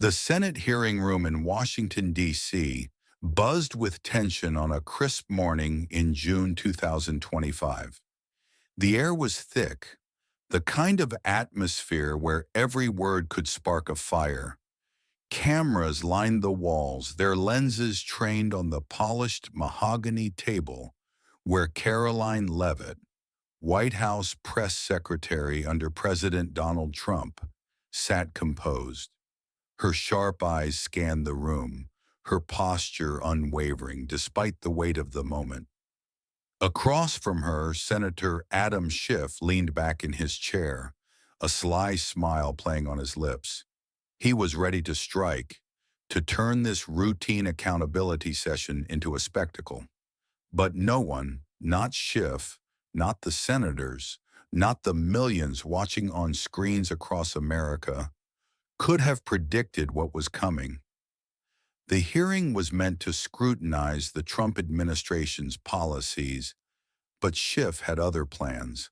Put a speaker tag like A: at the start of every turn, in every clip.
A: The Senate hearing room in Washington, D.C. buzzed with tension on a crisp morning in June 2025. The air was thick, the kind of atmosphere where every word could spark a fire. Cameras lined the walls, their lenses trained on the polished mahogany table where Caroline Leavitt, White House press secretary under President Donald Trump, sat composed. Her sharp eyes scanned the room, her posture unwavering despite the weight of the moment. Across from her, Senator Adam Schiff leaned back in his chair, a sly smile playing on his lips. He was ready to strike, to turn this routine accountability session into a spectacle. But no one, not Schiff, not the senators, not the millions watching on screens across America, could have predicted what was coming. The hearing was meant to scrutinize the Trump administration's policies, but Schiff had other plans.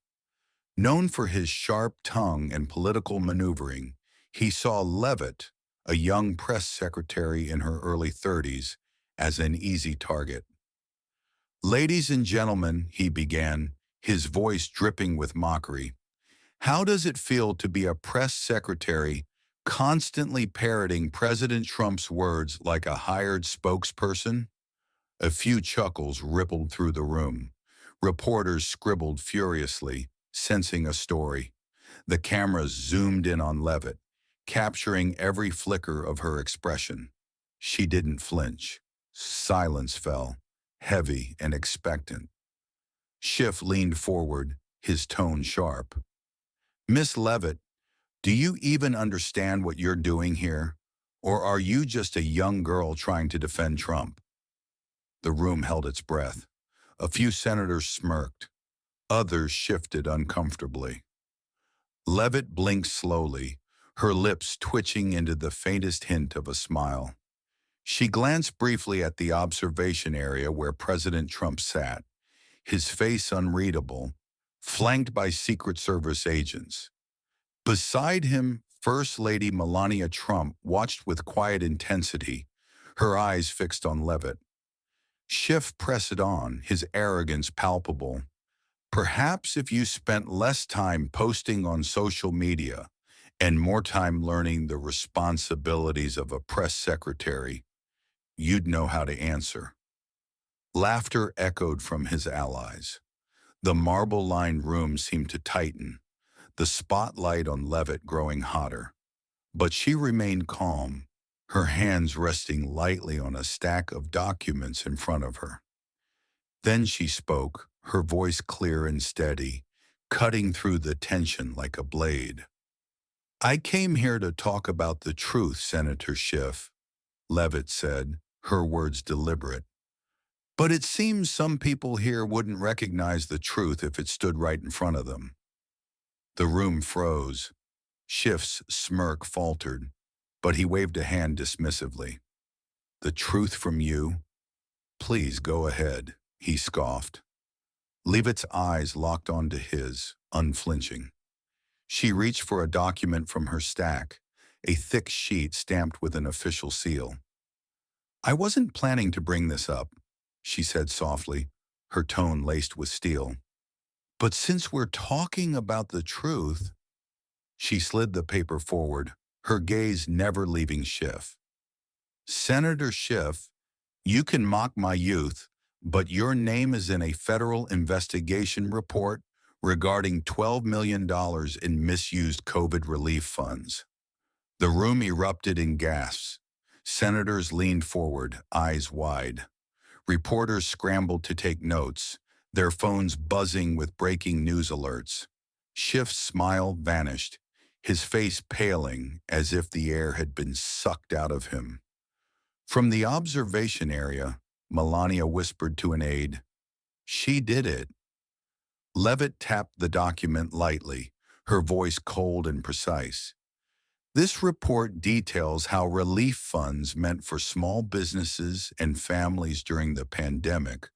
A: Known for his sharp tongue and political maneuvering, he saw Leavitt, a young press secretary in her early 30s, as an easy target. "Ladies and gentlemen," he began, his voice dripping with mockery, "how does it feel to be a press secretary constantly parroting President Trump's words like a hired spokesperson?" A few chuckles rippled through the room. Reporters scribbled furiously, sensing a story. The cameras zoomed in on Leavitt, capturing every flicker of her expression. She didn't flinch. Silence fell, heavy and expectant. Schiff leaned forward, his tone sharp. "Miss Leavitt, do you even understand what you're doing here? Or are you just a young girl trying to defend Trump?" The room held its breath. A few senators smirked. Others shifted uncomfortably. Leavitt blinked slowly, her lips twitching into the faintest hint of a smile. She glanced briefly at the observation area where President Trump sat, his face unreadable, flanked by Secret Service agents. Beside him, First Lady Melania Trump watched with quiet intensity, her eyes fixed on Leavitt. Schiff pressed on, his arrogance palpable. "Perhaps if you spent less time posting on social media and more time learning the responsibilities of a press secretary, you'd know how to answer." Laughter echoed from his allies. The marble-lined room seemed to tighten, the spotlight on Leavitt growing hotter. But she remained calm, her hands resting lightly on a stack of documents in front of her. Then she spoke, her voice clear and steady, cutting through the tension like a blade. "I came here to talk about the truth, Senator Schiff," Leavitt said, her words deliberate. "But it seems some people here wouldn't recognize the truth if it stood right in front of them." The room froze. Schiff's smirk faltered, but he waved a hand dismissively. "The truth from you? Please go ahead," he scoffed. Leavitt's eyes locked onto his, unflinching. She reached for a document from her stack, a thick sheet stamped with an official seal. "I wasn't planning to bring this up," she said softly, her tone laced with steel. "But since we're talking about the truth—" She slid the paper forward, her gaze never leaving Schiff. "Senator Schiff, you can mock my youth, but your name is in a federal investigation report regarding $12 million in misused COVID relief funds." The room erupted in gasps. Senators leaned forward, eyes wide. Reporters scrambled to take notes, their phones buzzing with breaking news alerts. Schiff's smile vanished, his face paling as if the air had been sucked out of him. From the observation area, Melania whispered to an aide, "She did it." Leavitt tapped the document lightly, her voice cold and precise. "This report details how relief funds meant for small businesses and families during the pandemic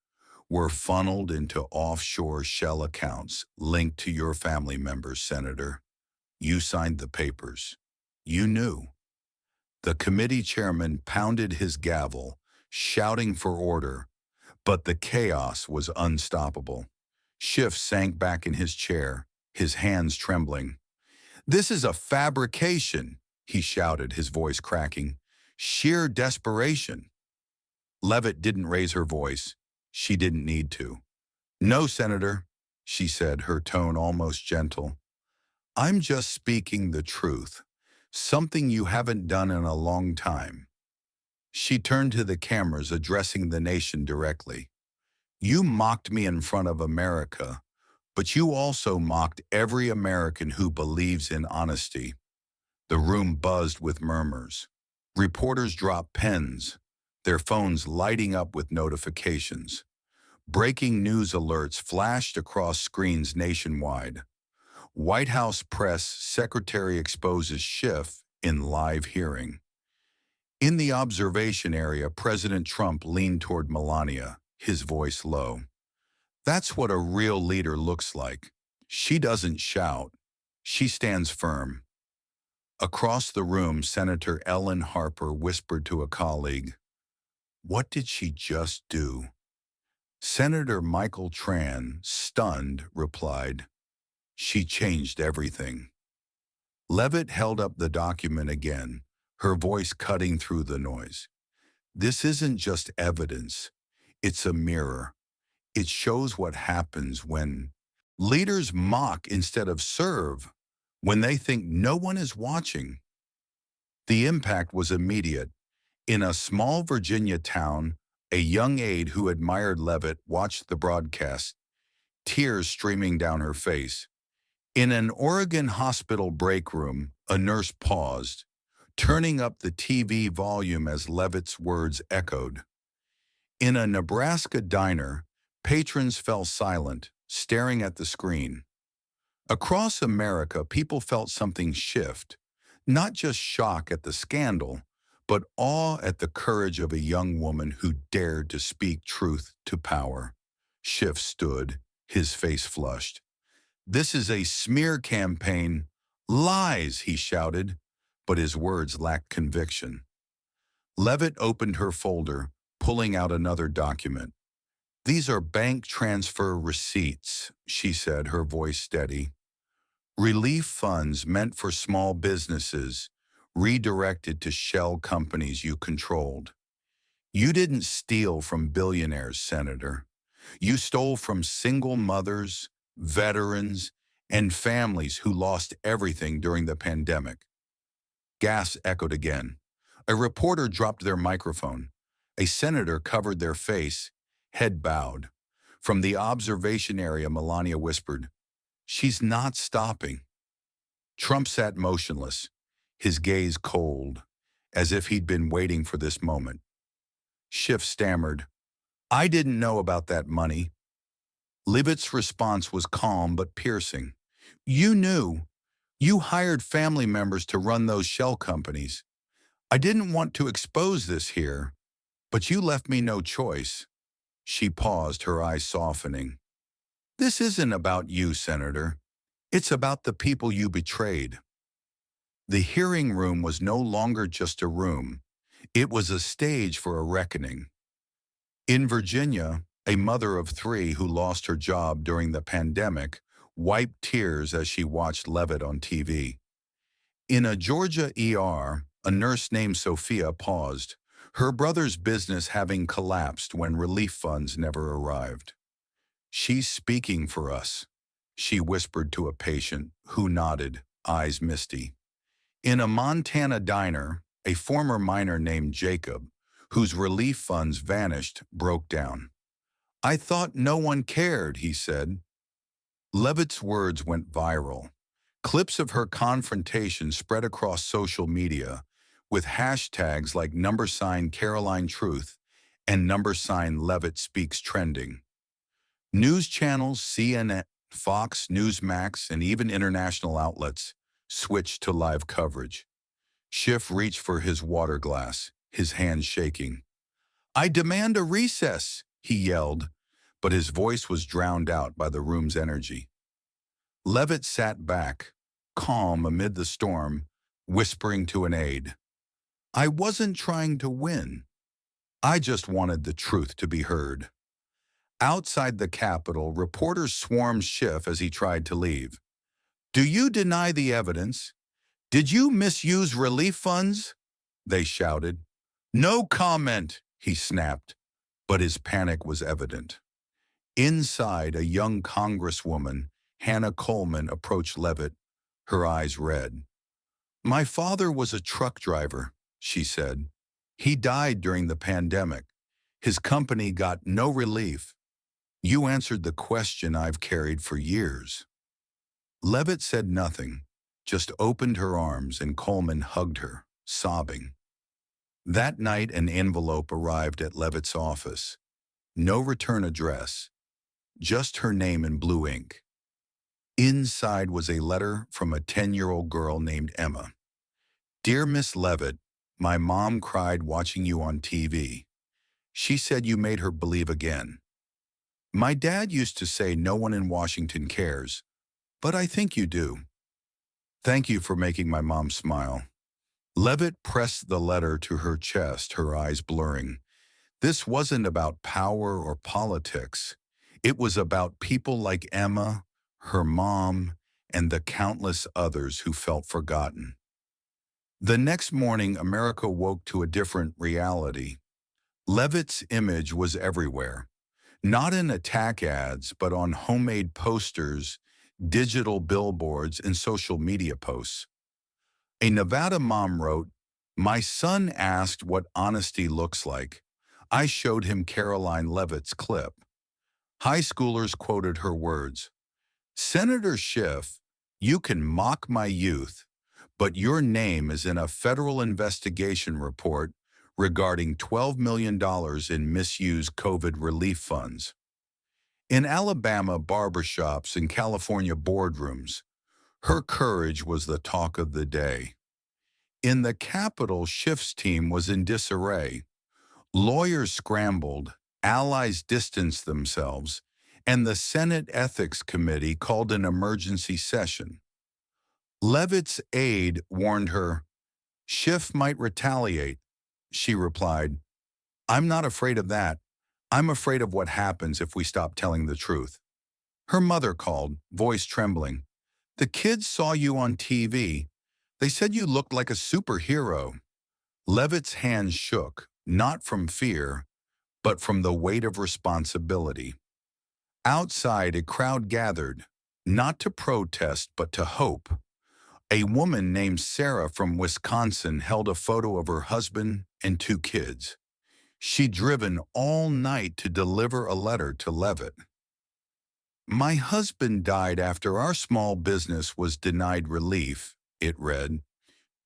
A: were funneled into offshore shell accounts linked to your family members, Senator. You signed the papers. You knew." The committee chairman pounded his gavel, shouting for order, but the chaos was unstoppable. Schiff sank back in his chair, his hands trembling. "This is a fabrication," he shouted, his voice cracking. "Sheer desperation." Leavitt didn't raise her voice. She didn't need to. "No, Senator," she said, her tone almost gentle. "I'm just speaking the truth, something you haven't done in a long time." She turned to the cameras, addressing the nation directly. "You mocked me in front of America, but you also mocked every American who believes in honesty." The room buzzed with murmurs. Reporters dropped pens, their phones lighting up with notifications. Breaking news alerts flashed across screens nationwide. White House press secretary exposes Schiff in live hearing. In the observation area, President Trump leaned toward Melania, his voice low. "That's what a real leader looks like. She doesn't shout. She stands firm." Across the room, Senator Ellen Harper whispered to a colleague, "What did she just do?" Senator Michael Tran, stunned, replied, "She changed everything." Leavitt held up the document again, her voice cutting through the noise. "This isn't just evidence. It's a mirror. It shows what happens when leaders mock instead of serve, when they think no one is watching." The impact was immediate. In a small Virginia town, a young aide who admired Leavitt watched the broadcast, tears streaming down her face. In an Oregon hospital break room, a nurse paused, turning up the TV volume as Leavitt's words echoed. In a Nebraska diner, patrons fell silent, staring at the screen. Across America, people felt something shift, not just shock at the scandal, but awe at the courage of a young woman who dared to speak truth to power. Schiff stood, his face flushed. "This is a smear campaign. Lies," he shouted, but his words lacked conviction. Leavitt opened her folder, pulling out another document. "These are bank transfer receipts," she said, her voice steady. "Relief funds meant for small businesses, redirected to shell companies you controlled. You didn't steal from billionaires, Senator. You stole from single mothers, veterans, and families who lost everything during the pandemic." Gas echoed again. A reporter dropped their microphone. A senator covered their face, head bowed. From the observation area, Melania whispered, "She's not stopping." Trump sat motionless, his gaze cold, as if he'd been waiting for this moment. Schiff stammered, "I didn't know about that money." Leavitt's response was calm but piercing. "You knew. You hired family members to run those shell companies. I didn't want to expose this here, but you left me no choice." She paused, her eyes softening. "This isn't about you, Senator. It's about the people you betrayed." The hearing room was no longer just a room. It was a stage for a reckoning. In Virginia, a mother of 3 who lost her job during the pandemic wiped tears as she watched Leavitt on TV. In a Georgia ER, a nurse named Sophia paused, her brother's business having collapsed when relief funds never arrived. "She's speaking for us," she whispered to a patient, who nodded, eyes misty. In a Montana diner, a former miner named Jacob, whose relief funds vanished, broke down. "I thought no one cared," he said. Leavitt's words went viral. Clips of her confrontation spread across social media, with hashtags like #Caroline Truth and #Leavitt Speaks trending. News channels, CNN, Fox, Newsmax, and even international outlets switched to live coverage. Schiff reached for his water glass, his hands shaking. "I demand a recess," he yelled, but his voice was drowned out by the room's energy. Leavitt sat back, calm amid the storm, whispering to an aide, I wasn't trying to win. I just wanted the truth to be heard. Outside the Capitol, reporters swarmed Schiff as he tried to leave. Do you deny the evidence? Did you misuse relief funds? They shouted. No comment, he snapped, but his panic was evident. Inside, a young Congresswoman, Hannah Coleman, approached Leavitt, her eyes red. My father was a truck driver, she said. He died during the pandemic. His company got no relief. You answered the question I've carried for years. Leavitt said nothing, just opened her arms, and Coleman hugged her, sobbing. That night, an envelope arrived at Leavitt's office. No return address, just her name in blue ink. Inside was a letter from a 10-year-old girl named Emma. Dear Miss Leavitt, my mom cried watching you on TV. She said you made her believe again. My dad used to say no one in Washington cares, but I think you do. Thank you for making my mom smile. Leavitt pressed the letter to her chest, her eyes blurring. This wasn't about power or politics. It was about people like Emma, her mom, and the countless others who felt forgotten. The next morning, America woke to a different reality. Leavitt's image was everywhere, not in attack ads, but on homemade posters, digital billboards, and social media posts. A Nevada mom wrote, my son asked what honesty looks like. I showed him Caroline Leavitt's clip. High schoolers quoted her words. Senator Schiff, you can mock my youth, but your name is in a federal investigation report regarding $12 million in misused COVID relief funds. In Alabama barbershops and California boardrooms, her courage was the talk of the day. In the Capitol, Schiff's team was in disarray. Lawyers scrambled, allies distanced themselves, and the Senate Ethics Committee called an emergency session. Leavitt's aide warned her, Schiff might retaliate. She replied, I'm not afraid of that. I'm afraid of what happens if we stop telling the truth. Her mother called, voice trembling. The kids saw you on TV. They said you looked like a superhero. Leavitt's hands shook, not from fear, but from the weight of responsibility. Outside, a crowd gathered, not to protest, but to hope. A woman named Sarah from Wisconsin held a photo of her husband and 2 kids. She'd driven all night to deliver a letter to Leavitt. My husband died after our small business was denied relief, it read.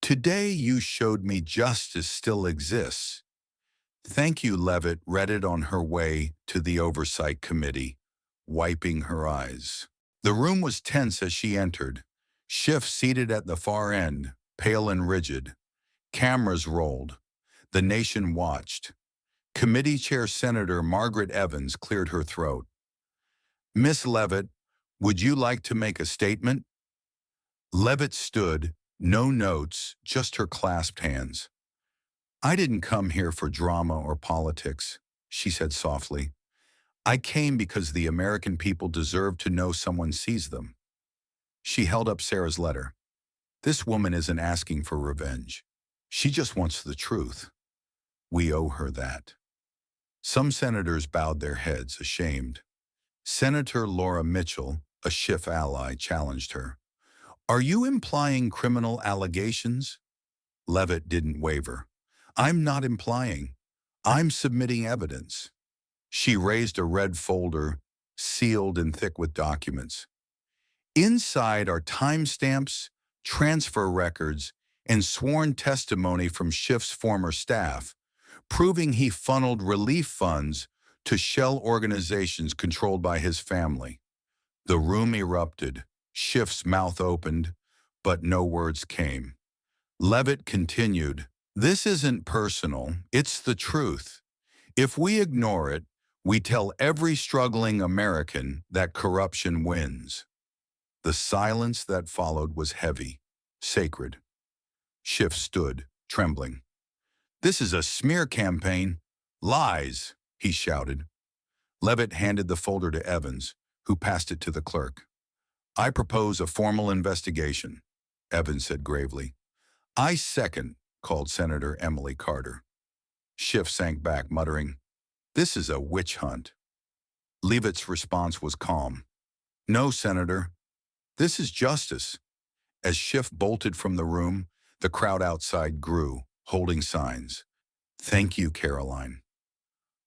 A: Today you showed me justice still exists. Thank you, Leavitt read it on her way to the Oversight Committee, wiping her eyes. The room was tense as she entered. Schiff seated at the far end, pale and rigid. Cameras rolled. The nation watched. Committee Chair Senator Margaret Evans cleared her throat. Miss Leavitt, would you like to make a statement? Leavitt stood, no notes, just her clasped hands. I didn't come here for drama or politics, she said softly. I came because the American people deserve to know someone sees them. She held up Sarah's letter. This woman isn't asking for revenge. She just wants the truth. We owe her that. Some senators bowed their heads, ashamed. Senator Laura Mitchell, a Schiff ally, challenged her. Are you implying criminal allegations? Leavitt didn't waver. I'm not implying. I'm submitting evidence. She raised a red folder, sealed and thick with documents. Inside are timestamps, transfer records, and sworn testimony from Schiff's former staff, proving he funneled relief funds to shell organizations controlled by his family. The room erupted. Schiff's mouth opened, but no words came. Leavitt continued, This isn't personal, it's the truth. If we ignore it, we tell every struggling American that corruption wins. The silence that followed was heavy, sacred. Schiff stood, trembling. This is a smear campaign. Lies, he shouted. Leavitt handed the folder to Evans, who passed it to the clerk. I propose a formal investigation, Evans said gravely. I second, called Senator Emily Carter. Schiff sank back, muttering, This is a witch hunt. Leavitt's response was calm. No, Senator. This is justice. As Schiff bolted from the room, the crowd outside grew, holding signs. Thank you, Caroline.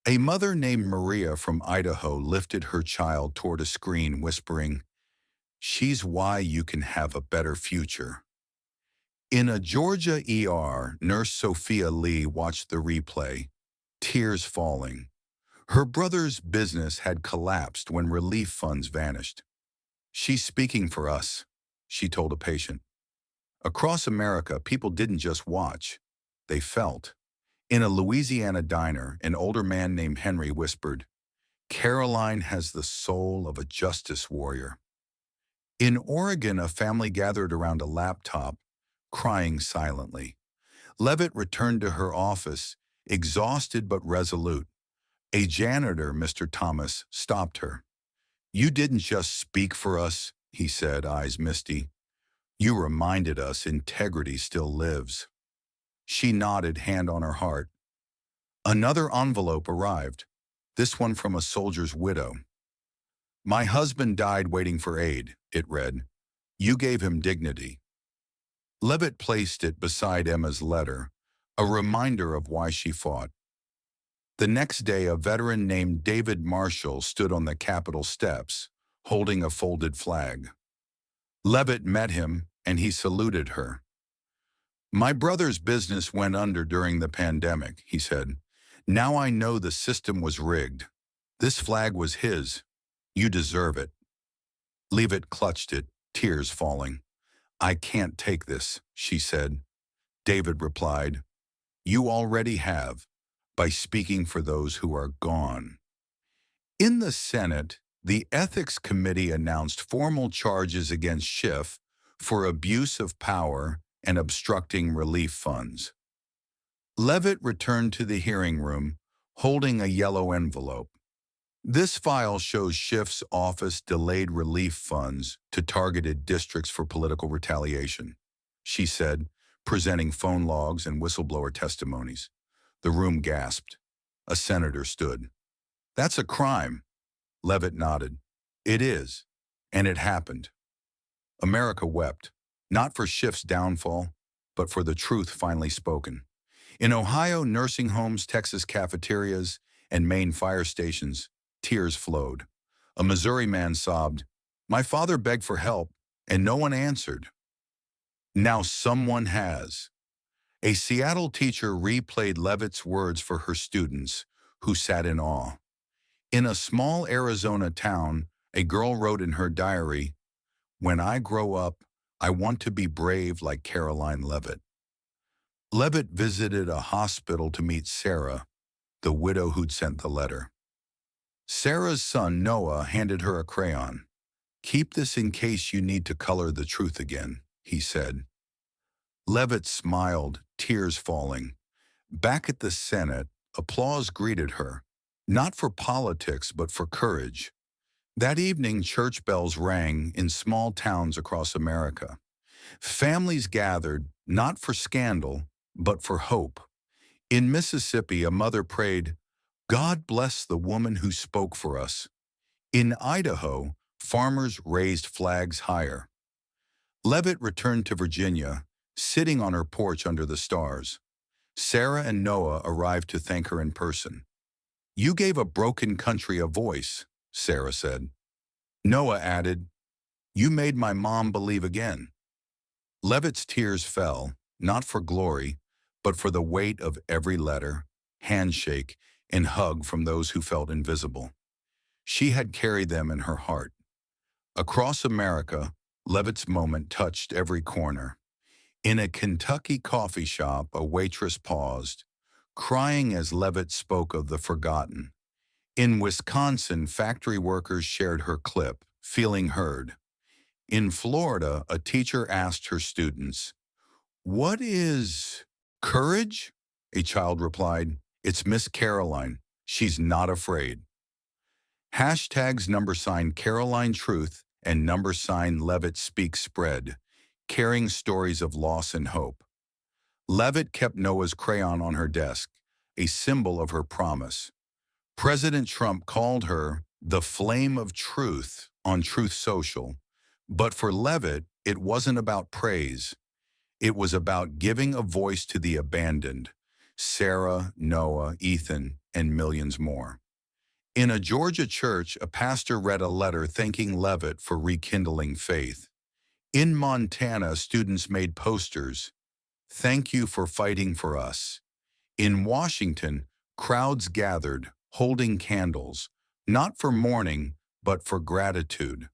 A: A mother named Maria from Idaho lifted her child toward a screen, whispering, She's why you can have a better future. In a Georgia ER, Nurse Sophia Lee watched the replay, tears falling. Her brother's business had collapsed when relief funds vanished. She's speaking for us, she told a patient. Across America, people didn't just watch, they felt. In a Louisiana diner, an older man named Henry whispered, Caroline has the soul of a justice warrior. In Oregon, a family gathered around a laptop, crying silently. Leavitt returned to her office, exhausted but resolute. A janitor, Mr. Thomas, stopped her. You didn't just speak for us, he said, eyes misty. You reminded us integrity still lives. She nodded, hand on her heart. Another envelope arrived, this one from a soldier's widow. My husband died waiting for aid, it read. You gave him dignity. Leavitt placed it beside Emma's letter, a reminder of why she fought. The next day, a veteran named David Marshall stood on the Capitol steps, holding a folded flag. Leavitt met him, and he saluted her. My brother's business went under during the pandemic, he said. Now I know the system was rigged. This flag was his. You deserve it. Leavitt clutched it, tears falling. I can't take this, she said. David replied, You already have, by speaking for those who are gone. In the Senate, the Ethics Committee announced formal charges against Schiff for abuse of power and obstructing relief funds. Leavitt returned to the hearing room, holding a yellow envelope. This file shows Schiff's office delayed relief funds to targeted districts for political retaliation, she said, presenting phone logs and whistleblower testimonies. The room gasped. A senator stood. That's a crime. Leavitt nodded. It is, and it happened. America wept, not for Schiff's downfall, but for the truth finally spoken. In Ohio nursing homes, Texas cafeterias, and Maine fire stations, tears flowed. A Missouri man sobbed, My father begged for help, and no one answered. Now someone has. A Seattle teacher replayed Leavitt's words for her students, who sat in awe. In a small Arizona town, a girl wrote in her diary, When I grow up, I want to be brave like Caroline Leavitt. Leavitt visited a hospital to meet Sarah, the widow who'd sent the letter. Sarah's son, Noah, handed her a crayon. Keep this in case you need to color the truth again, he said. Leavitt smiled, tears falling. Back at the Senate, applause greeted her, not for politics but for courage. That evening, church bells rang in small towns across America. Families gathered, not for scandal, but for hope. In Mississippi, a mother prayed, God bless the woman who spoke for us. In Idaho, farmers raised flags higher. Leavitt returned to Virginia, sitting on her porch under the stars. Sarah and Noah arrived to thank her in person. You gave a broken country a voice, Sarah said. Noah added, You made my mom believe again. Leavitt's tears fell, not for glory, but for the weight of every letter, handshake, and hug from those who felt invisible. She had carried them in her heart. Across America, Leavitt's moment touched every corner. In a Kentucky coffee shop, a waitress paused, crying as Leavitt spoke of the forgotten. In Wisconsin, factory workers shared her clip, feeling heard. In Florida, a teacher asked her students, What is courage? A child replied, "It's Miss Caroline. She's not afraid." Hashtags #Caroline Truth and #Leavitt Speak spread, carrying stories of loss and hope. Leavitt kept Noah's crayon on her desk, a symbol of her promise. President Trump called her the flame of truth on Truth Social, but for Leavitt, it wasn't about praise. It was about giving a voice to the abandoned, Sarah, Noah, Ethan, and millions more. In a Georgia church, a pastor read a letter thanking Leavitt for rekindling faith. In Montana, students made posters, "Thank you for fighting for us." In Washington, crowds gathered, holding candles, not for mourning, but for gratitude.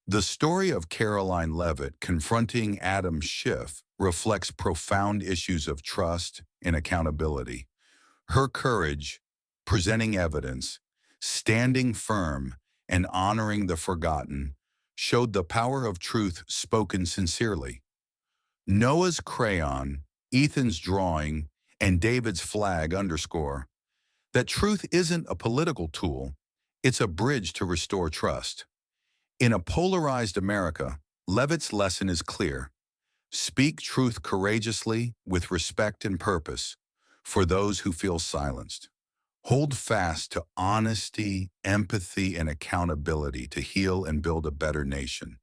A: The story of Caroline Leavitt confronting Adam Schiff reflects profound issues of trust and accountability. Her courage, presenting evidence, standing firm, and honoring the forgotten, showed the power of truth spoken sincerely. Noah's crayon, Ethan's drawing, and David's flag underscore that truth isn't a political tool, it's a bridge to restore trust. In a polarized America, Leavitt's lesson is clear. Speak truth courageously with respect and purpose for those who feel silenced. Hold fast to honesty, empathy, and accountability to heal and build a better nation.